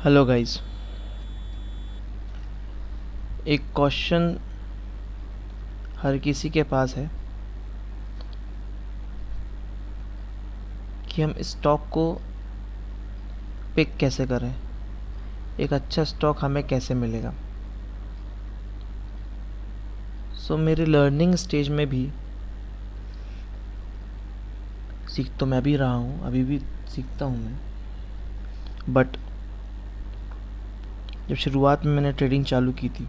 Hello guys. एक question हर किसी के पास है कि हम स्टॉक को पिक कैसे करें, एक अच्छा स्टॉक हमें कैसे मिलेगा। मेरे लर्निंग स्टेज में भी सीख तो मैं भी रहा हूँ, अभी भी सीखता हूँ मैं। बट जब शुरुआत में मैंने ट्रेडिंग चालू की थी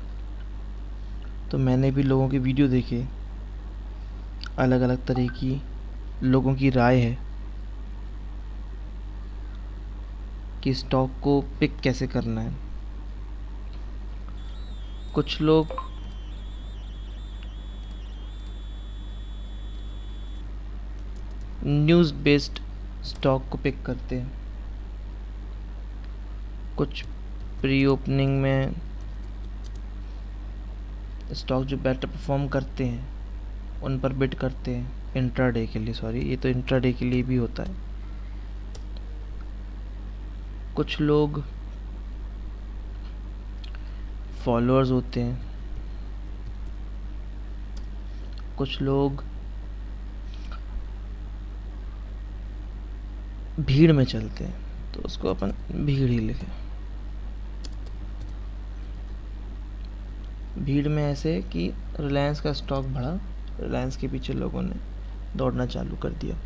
तो मैंने भी लोगों के वीडियो देखे, अलग अलग तरह की लोगों की राय है कि स्टॉक को पिक कैसे करना है। कुछ लोग न्यूज़ बेस्ड स्टॉक को पिक करते हैं, कुछ प्री ओपनिंग में स्टॉक जो बेटर परफॉर्म करते हैं उन पर बिड करते हैं इंट्राडे के लिए। सॉरी, ये तो इंट्राडे के लिए भी होता है। कुछ लोग फॉलोअर्स होते हैं, कुछ लोग भीड़ में चलते हैं, तो उसको अपन भीड़ ही लिखें। भीड़ में ऐसे कि रिलायंस का स्टॉक बढ़ा, रिलायंस के पीछे लोगों ने दौड़ना चालू कर दिया,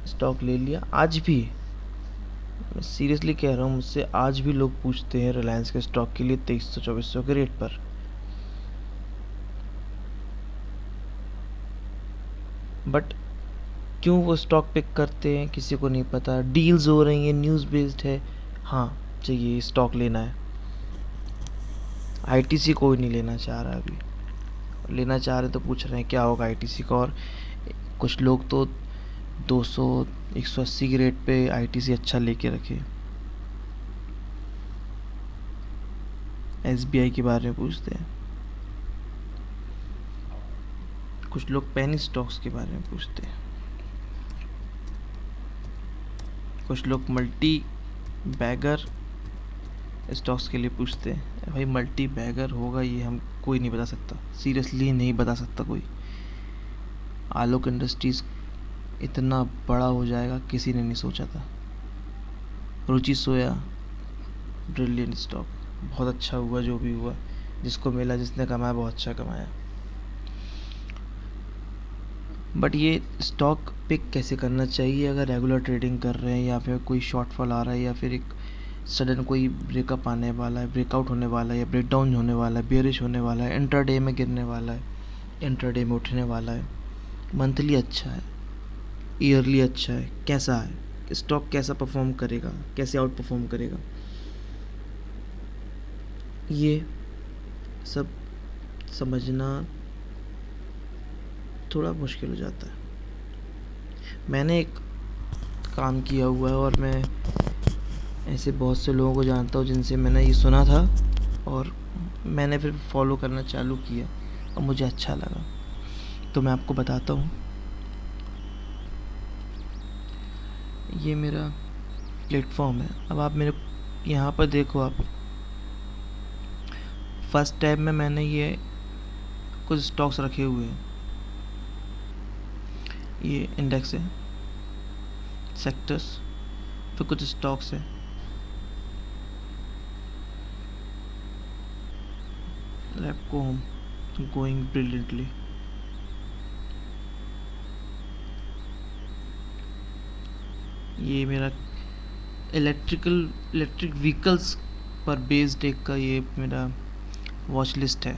स्टॉक ले लिया। आज भी मैं सीरियसली कह रहा हूँ, मुझसे आज भी लोग पूछते हैं रिलायंस के स्टॉक के लिए 2300-2400 के रेट पर। बट क्यों वो स्टॉक पिक करते हैं किसी को नहीं पता। डील्स हो रही हैं, न्यूज़ बेस्ड है, हाँ चाहिए स्टॉक लेना है। आईटीसी कोई नहीं लेना चाह रहा अभी, लेना चाह रहे तो पूछ रहे हैं क्या होगा आईटीसी का। और कुछ लोग तो 200 180 के रेट पे आईटीसी अच्छा लेके रखे। एसबीआई के बारे में पूछते हैं, कुछ लोग पेनी स्टॉक्स के बारे में पूछते हैं, कुछ लोग मल्टी बैगर स्टॉक्स के लिए पूछते हैं। भाई मल्टी बैगर होगा ये हम कोई नहीं बता सकता, सीरियसली नहीं बता सकता कोई। आलोक इंडस्ट्रीज इतना बड़ा हो जाएगा किसी ने नहीं सोचा था। रुचि सोया ब्रिलियंट स्टॉक, बहुत अच्छा हुआ जो भी हुआ, जिसको मिला जिसने कमाया बहुत अच्छा कमाया। बट ये स्टॉक पिक कैसे करना चाहिए अगर रेगुलर ट्रेडिंग कर रहे हैं, या फिर कोई शॉर्टफॉल आ रहा है, या फिर एक सडन कोई ब्रेकअप आने वाला है, ब्रेकआउट होने वाला है, या ब्रेक डाउन होने वाला है, बेयरिश होने वाला है, इंट्राडे में गिरने वाला है, इंट्राडे में उठने वाला है, मंथली अच्छा है, ईयरली अच्छा है, कैसा है स्टॉक, कैसा परफॉर्म करेगा, कैसे आउट परफॉर्म करेगा, ये सब समझना थोड़ा मुश्किल हो जाता है। मैंने एक काम किया हुआ है और मैं ऐसे बहुत से लोगों को जानता हूँ जिनसे मैंने ये सुना था और मैंने फिर फॉलो करना चालू किया और मुझे अच्छा लगा, तो मैं आपको बताता हूँ। ये मेरा प्लेटफॉर्म है। अब आप मेरे यहाँ पर देखो, आप फर्स्ट टैब में मैंने ये कुछ स्टॉक्स रखे हुए हैं। ये इंडेक्स है, सेक्टर्स, फिर कुछ स्टॉक्स है, रेपको होम गोइंग ब्रिलियंटली, ये मेरा इलेक्ट्रिक व्हीकल्स पर बेस्ड एक का ये मेरा वॉच लिस्ट है।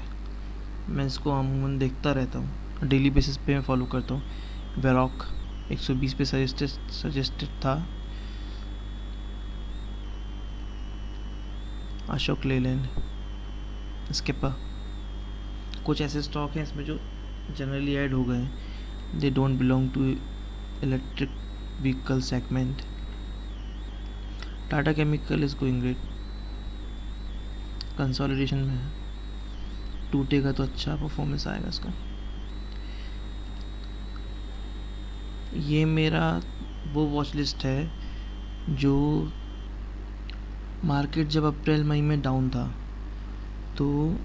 मैं इसको अमूमन देखता रहता हूँ, डेली बेसिस पे मैं फॉलो करता हूँ। वेरॉक 120 पे सजेस्टेड था, अशोक लेलैंड, स्किपर, कुछ ऐसे स्टॉक हैं इसमें जो जनरली ऐड हो गए हैं, they don't belong to electric vehicle segment. Tata chemical is going great, consolidation में है, टूटेगा तो अच्छा परफॉर्मेंस आएगा इसका। ये मेरा वो वॉच लिस्ट है जो मार्केट जब अप्रैल मई में डाउन था तो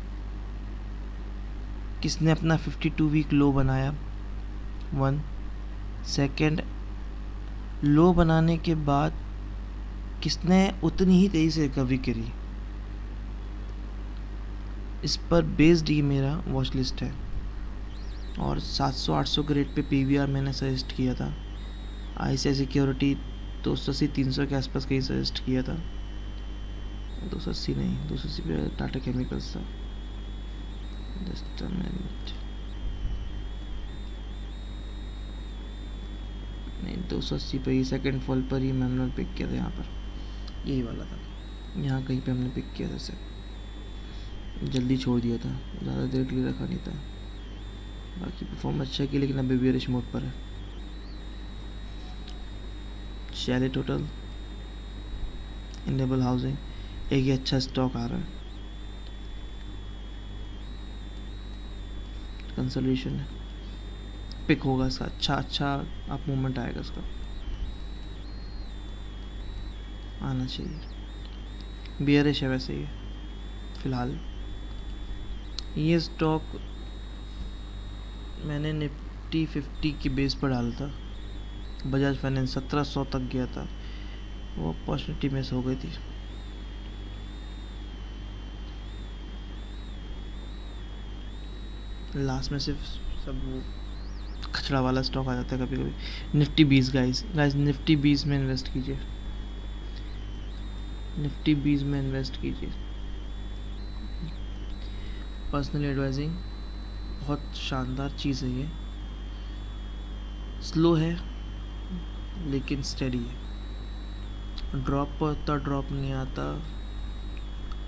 किसने अपना 52 वीक लो बनाया, वन। सेकंड, लो बनाने के बाद किसने उतनी ही तेज़ी से रिकवरी करी, इस पर बेस्ड ही मेरा वॉच लिस्ट है। और 700-800 के रेट पे पीवीआर मैंने सजेस्ट किया था। ICICI सिक्योरिटी 280-300 के आसपास कहीं सजेस्ट किया था, 280 नहीं, 280 पे टाटा केमिकल्स था। जस्ट अ मिनट, नहीं 280 पे ही सेकंड फॉल पर ही मैंने पिक किया था, यहाँ पर यही वाला था, यहाँ कहीं पे हमने पिक किया था इसे, जल्दी छोड़ दिया था, ज़्यादा देर के लिए रखा नहीं था। बाकी परफॉर्मेंस अच्छा की, लेकिन अभी बेयरिश मोड पर है। शैलेट होटल, इनेबल हाउसिंग, एक ही अच्छा स्टॉक आ रहा है, कंसोलिडेशन है, पिक होगा इसका, अच्छा अप मूवमेंट आएगा इसका, आना चाहिए। बियरिश है वैसे ही फिलहाल। ये स्टॉक मैंने निफ्टी 50 की बेस पर डाला था, बजाज फाइनेंस 1700 तक गया था, वो अपॉर्चुनिटी मिस हो गई थी। लास्ट में सिर्फ सब वो खचड़ा वाला स्टॉक आ जाता है कभी कभी। निफ्टी 20 गाइस निफ्टी 20 में इन्वेस्ट कीजिए, निफ्टी 20 में इन्वेस्ट कीजिए। पर्सनल एडवाइजिंग बहुत शानदार चीज़ है ये, स्लो है लेकिन स्टेडी है, ड्रॉप पर उतना ड्रॉप नहीं आता,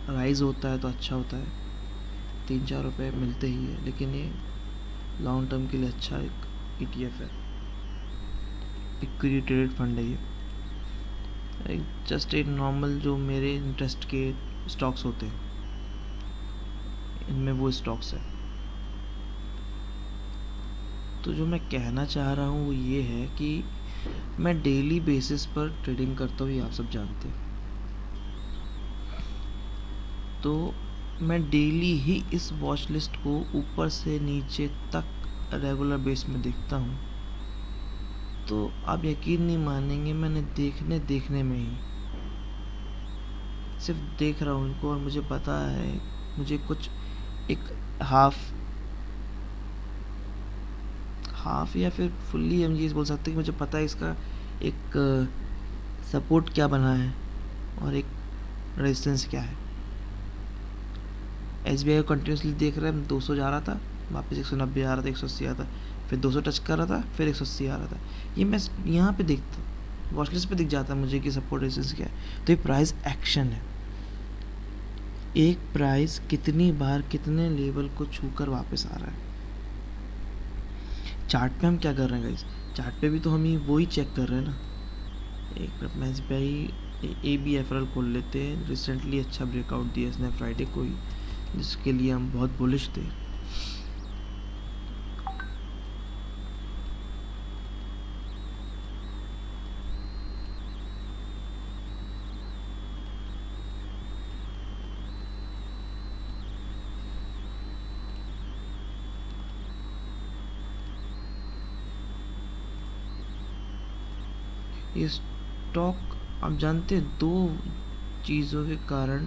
राइज होता है तो अच्छा होता है, 3-4 रुपये मिलते ही है, लेकिन ये लॉन्ग टर्म के लिए अच्छा एक ETF है, इक्विटी ट्रेडेड फंड है ये, एक जस्ट एक नॉर्मल जो मेरे इंटरेस्ट के स्टॉक्स होते हैं, इनमें वो स्टॉक्स है। तो जो मैं कहना चाह रहा हूँ वो ये है कि मैं डेली बेसिस पर ट्रेडिंग करता हूँ, ये आप सब जानते हैं। तो मैं डेली ही इस वॉच लिस्ट को ऊपर से नीचे तक रेगुलर बेस में देखता हूँ। तो आप यकीन नहीं मानेंगे, मैंने देखने में ही सिर्फ देख रहा हूँ इनको, और मुझे पता है, मुझे कुछ एक हाफ या फिर फुल्ली हम ये बोल सकते हैं कि मुझे पता है इसका एक सपोर्ट क्या बना है और एक रेजिस्टेंस क्या है। SBI को कंटिन्यूसली देख रहे हैं, 200 जा रहा था, वापस 190 आ रहा था, 180 आ रहा था, फिर 200 टच कर रहा था, फिर 180 आ रहा था। ये मैं यहाँ पे देखता, वॉच लिस्ट पे दिख जाता है मुझे कि सपोर्ट रेजिस्टेंस क्या है। तो ये प्राइस एक्शन है, एक प्राइस कितनी बार कितने लेवल को छूकर वापस आ रहा है। चार्ट पे हम क्या कर रहे हैं गाइस, चार्ट पे भी तो हम ही वो ही चेक कर रहे हैं ना। एक मिनट मैं SBI ABFRL खोल लेते हैं, रिसेंटली अच्छा ब्रेकआउट दिया इसने फ्राइडे को ही, जिसके लिए हम बहुत बुलिश थे। ये स्टॉक आप जानते हैं, दो चीज़ों के कारण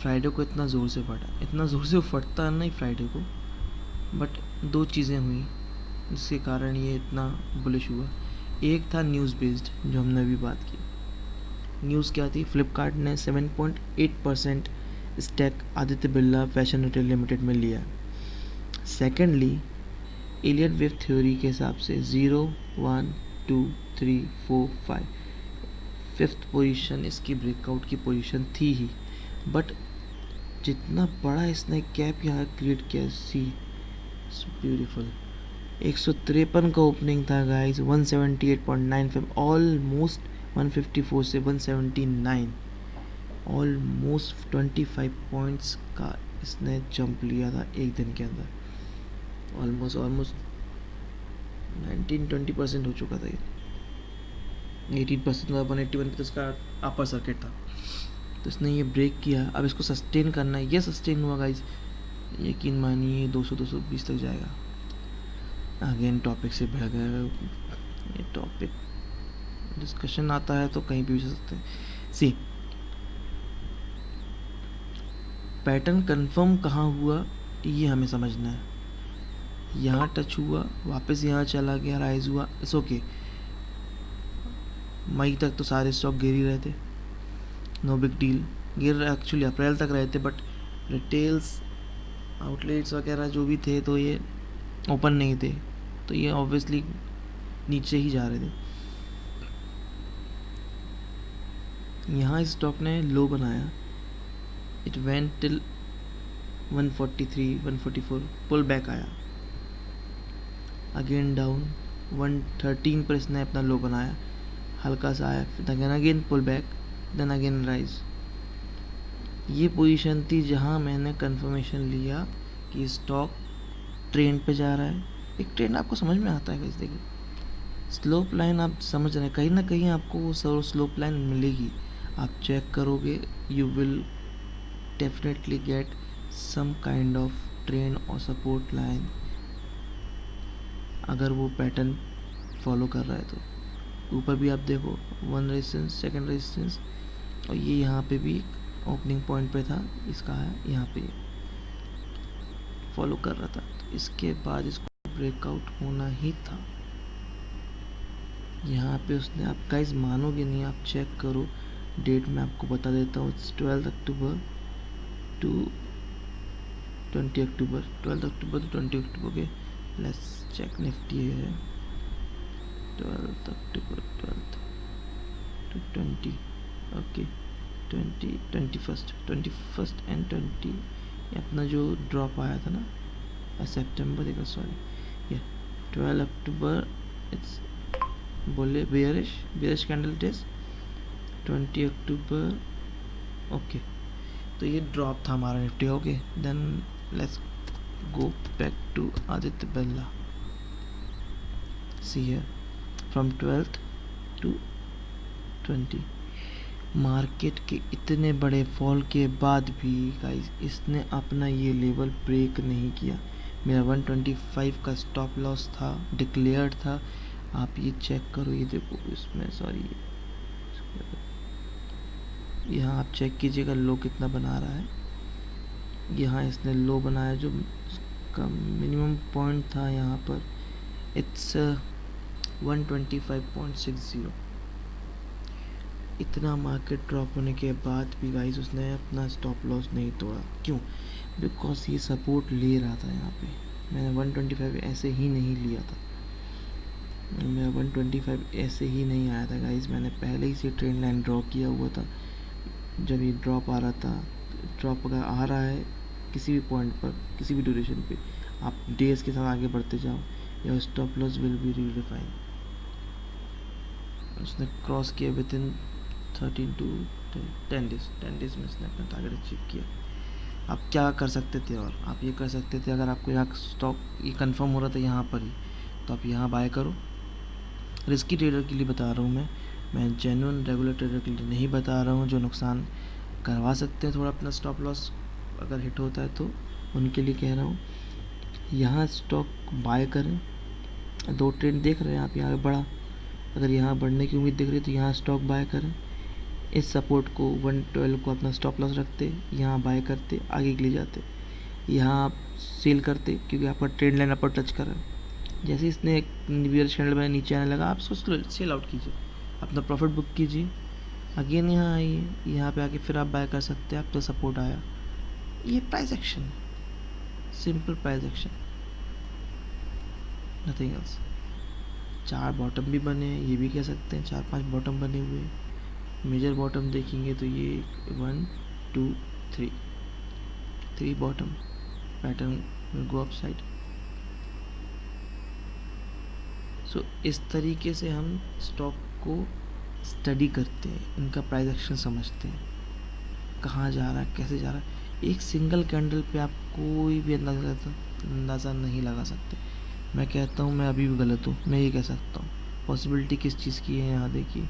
फ्राइडे को इतना ज़ोर से फटा, इतना ज़ोर से फटता नहीं फ्राइडे को, बट दो चीज़ें हुई जिसके कारण ये इतना बुलिश हुआ। एक था न्यूज़ बेस्ड, जो हमने अभी बात की। न्यूज़ क्या थी, फ्लिपकार्ट ने 7.8% stack Aditya Birla fashion retail limited में लिया। सेकेंडली, एलियट वेव थ्योरी के हिसाब से 0, 1, 2, 3, 4, 5 फिफ्थ पोजीशन इसकी ब्रेकआउट की पोजीशन थी ही, बट जितना बड़ा इसने कैप यहाँ क्रिएट किया, सी ब्यूटीफुल। 153 का ओपनिंग था गाइस, 178.95, ऑलमोस्ट 154 से 179, ऑलमोस्ट 25 पॉइंट्स का इसने जंप लिया था एक दिन के अंदर। ऑलमोस्ट 19-20% हो चुका था ये। 18% था, 181 पे तो इसका अपर सर्किट था, तो इसने ये ब्रेक किया। अब इसको सस्टेन करना है, ये सस्टेन हुआ गाइज, यकीन मानिए 200-220 तक जाएगा। अगेन टॉपिक से भिड़ गया, ये टॉपिक डिस्कशन आता है तो कहीं भी हो सकते हैं। सी पैटर्न कंफर्म कहाँ हुआ ये हमें समझना है। यहाँ टच हुआ, वापस यहाँ चला गया, राइज हुआ, इट्स ओके। मई तक तो सारे स्टॉक गिर ही रहे थे, नो बिग डील। गिर एक्चुअली अप्रैल तक रहे थे, बट रिटेल्स आउटलेट्स वगैरह जो भी थे तो ये ओपन नहीं थे, तो ये ऑब्वियसली नीचे ही जा रहे थे। यहाँ स्टॉक ने लो बनाया, it went till 143, 144, pull back आया, अगेन डाउन 113 पर इसने अपना लो बनाया, हल्का सा आया, then again pull back, then again rise. ये पोजीशन थी जहाँ मैंने कंफर्मेशन लिया कि स्टॉक ट्रेंड पे जा रहा है। एक ट्रेंड आपको समझ में आता है गाइस, देखिए स्लोप लाइन आप समझ रहे हैं, कहीं ना कहीं आपको वो स्लोप लाइन मिलेगी, आप चेक करोगे, you will definitely get some kind of trend और सपोर्ट लाइन, अगर वो पैटर्न फॉलो कर रहा है तो। ऊपर भी आप देखो, वन रेजिस्टेंस, सेकंड रेजिस्टेंस, और ये यहाँ पे भी ओपनिंग पॉइंट पे था, इसका है यहाँ पे फॉलो कर रहा था, तो इसके बाद इसको ब्रेकआउट होना ही था। यहाँ पे उसने, आप गाइस मानोगे नहीं, आप चेक करो, डेट मैं आपको बता देता हूँ, 12 अक्टूबर टू 20 अक्टूबर, 12 अक्टूबर टू 20 अक्टूबर के, लेट्स चेक निफ्टी है 12 अक्टूबर 12 टू 20, ओके 21st एंड 20, ये अपना जो ड्रॉप आया था ना सितंबर, देखो सॉरी, ये 12 अक्टूबर इट्स बोले bearish candle test, 20 October, okay, तो ये ड्रॉप था हमारा Nifty, okay. Then let's go back to Aditya Birla, see here from 12th to 20, market के इतने बड़े फॉल के बाद भी गाइस इसने अपना ये लेवल ब्रेक नहीं किया। मेरा 125 का स्टॉप लॉस था, डिक्लेयर्ड था, आप ये चेक करो, ये देखो इसमें, सॉरी यहाँ आप चेक कीजिएगा लो कितना बना रहा है। यहाँ इसने लो बनाया, जो इसका मिनिमम पॉइंट था यहाँ पर, इट्स 125.60। इतना मार्केट ड्रॉप होने के बाद भी गाइस उसने अपना स्टॉप लॉस नहीं तोड़ा, क्यों? बिकॉज ये सपोर्ट ले रहा था यहाँ पे। मैंने 125 ऐसे ही नहीं लिया था, मेरा 125 ऐसे ही नहीं आया था गाइस, मैंने पहले ही से ट्रेंड लाइन ड्रॉ किया हुआ था। जब ये ड्रॉप आ रहा था, ड्रॉप अगर आ रहा है किसी भी पॉइंट पर, किसी भी ड्यूरेशन पे, आप डेज के साथ आगे बढ़ते जाओ, या stop loss will be redefine. उसने क्रॉस किया विद इन 13 to 10 डेज में इसने अपना टारगेट अचीव किया। आप क्या कर सकते थे, और आप ये कर सकते थे, अगर आपको यहाँ स्टॉक ये कंफर्म हो रहा था यहाँ पर ही, तो आप यहाँ बाय करो। रिस्की ट्रेडर के लिए बता रहा हूँ मैं जेन्युइन रेगुलर ट्रेडर के लिए नहीं बता रहा हूँ, जो नुकसान करवा सकते हैं थोड़ा अपना स्टॉप लॉस अगर हिट होता है तो, उनके लिए कह रहा हूँ। यहाँ स्टॉक बाय करें, दो ट्रेंड देख रहे हैं आप, यहाँ बढ़ा, अगर यहाँ बढ़ने की उम्मीद दिख रही है तो यहाँ स्टॉक बाय करें। इस सपोर्ट को 112 को अपना स्टॉप लॉस रखते, यहाँ बाय करते, आगे के लिए जाते, यहाँ आप सेल करते, क्योंकि आपका ट्रेंड लाइन अपर टच कर रहा है। जैसे इसने एक बेयरिश कैंडल में नीचे आने लगा, आप सोच सेल आउट कीजिए, अपना प्रॉफिट बुक कीजिए, अगेन यहाँ आइए, यहाँ पे आके फिर आप बाय कर सकते हैं। आप तो सपोर्ट आया, ये price action, simple price action, nothing else. 4 bottom भी बने, ये भी कह सकते हैं 4-5 बॉटम बने हुए। मेजर बॉटम देखेंगे तो ये 1 2 3 bottom, pattern will go up side. So इस तरीके से हम स्टॉक को स्टडी करते हैं, इनका प्राइस एक्शन समझते हैं, कहाँ जा रहा है, कैसे जा रहा है। एक सिंगल कैंडल पे आप कोई भी अंदाज़ा नहीं लगा सकते। मैं कहता हूँ, मैं अभी भी गलत हूँ, मैं ये कह सकता हूँ, पॉसिबिलिटी किस चीज़ की है यहाँ देखिए,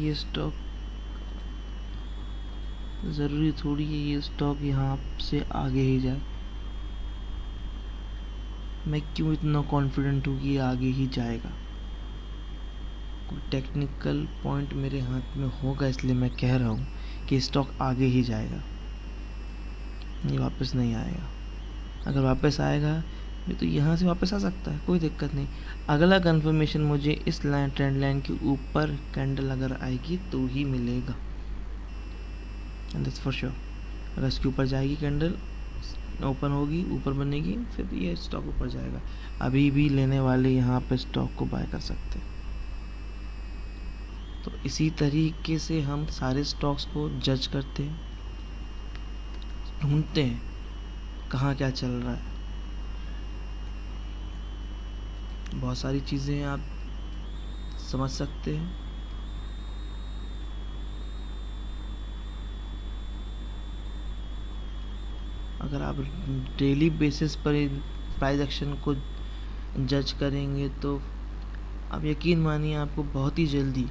ये स्टॉक ज़रूरी थोड़ी है ये स्टॉक यहाँ से आगे ही जाए। मैं क्यों इतना कॉन्फिडेंट हूँ कि ये आगे ही जाएगा, कोई टेक्निकल पॉइंट मेरे हाथ में होगा, इसलिए मैं कह रहा हूँ कि स्टॉक आगे ही जाएगा, ये वापस नहीं आएगा। अगर वापस आएगा ये तो यहाँ से वापस आ सकता है, कोई दिक्कत नहीं। अगला कंफर्मेशन मुझे इस लाइन ट्रेंड लाइन के ऊपर कैंडल अगर आएगी तो ही मिलेगा, एंड दैट्स फॉर श्योर। अगर इसके ऊपर जाएगी कैंडल, ओपन होगी, ऊपर बनेगी, फिर ये स्टॉक ऊपर जाएगा। अभी भी लेने वाले यहाँ पे स्टॉक को बाय कर सकते हैं। तो इसी तरीके से हम सारे स्टॉक्स को जज करते हैं, ढूंढते हैं कहाँ क्या चल रहा है। बहुत सारी चीज़ें आप समझ सकते हैं। अगर आप डेली बेसिस पर प्राइस एक्शन को जज करेंगे तो आप यकीन मानिए आपको बहुत ही जल्दी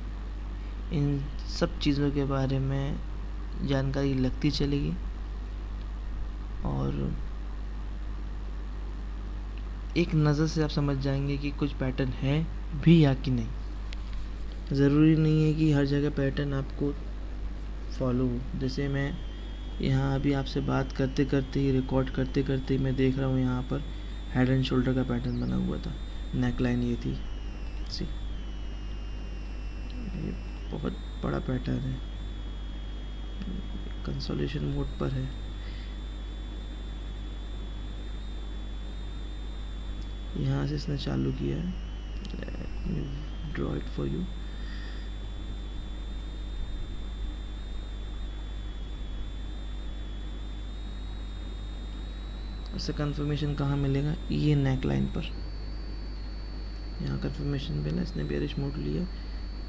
इन सब चीज़ों के बारे में जानकारी लगती चलेगी और एक नज़र से आप समझ जाएंगे कि कुछ पैटर्न है भी या कि नहीं। ज़रूरी नहीं है कि हर जगह पैटर्न आपको फॉलो हो। जैसे मैं यहाँ अभी आपसे बात करते करते ही, रिकॉर्ड करते करते ही मैं देख रहा हूँ यहाँ पर हेड एंड शोल्डर का पैटर्न बना हुआ था, नेक लाइन ये थी। सी ये बहुत बड़ा पैटर्न है, कंसोलिडेशन मोड पर है। यहाँ से इसने चालू किया है, let me draw it for you. इससे कंफर्मेशन कहाँ मिलेगा, ये नेक लाइन पर, यहाँ कंफर्मेशन मिला। इसने बेरिश मोड लिया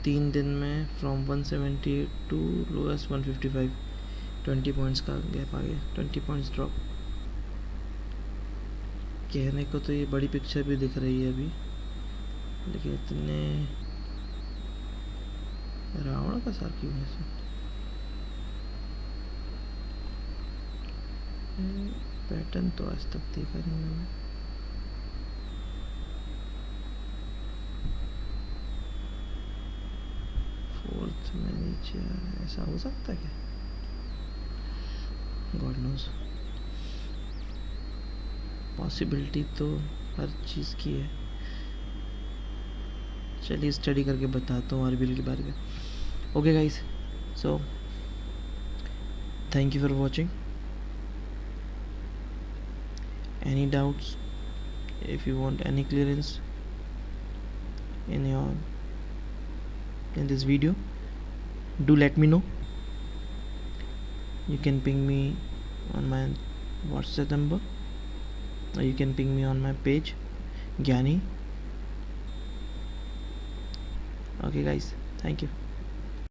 3 दिन में, फ्रॉम 178 टू लोएस्ट 155, 20 पॉइंट्स का गैप आ गया, 20 पॉइंट्स ड्रॉप। कहने को तो ये बड़ी पिक्चर भी दिख रही है अभी, लेकिन इतने रावण का सार क्यों है इसमें। पैटर्न तो आज तक देखा नहीं मैंने। फोर्थ में नीचे ऐसा हो सकता है क्या, गॉड नोज। पॉसिबिलिटी तो हर चीज़ की है। चलिए स्टडी करके बताता हूँ आरबीएल के बारे में। Okay guys, so thank you for watching. Any doubts, if you want any clearance in this video, do let me know. You can ping me on my WhatsApp number, or you can ping me on my page Gyani. Okay guys, thank you.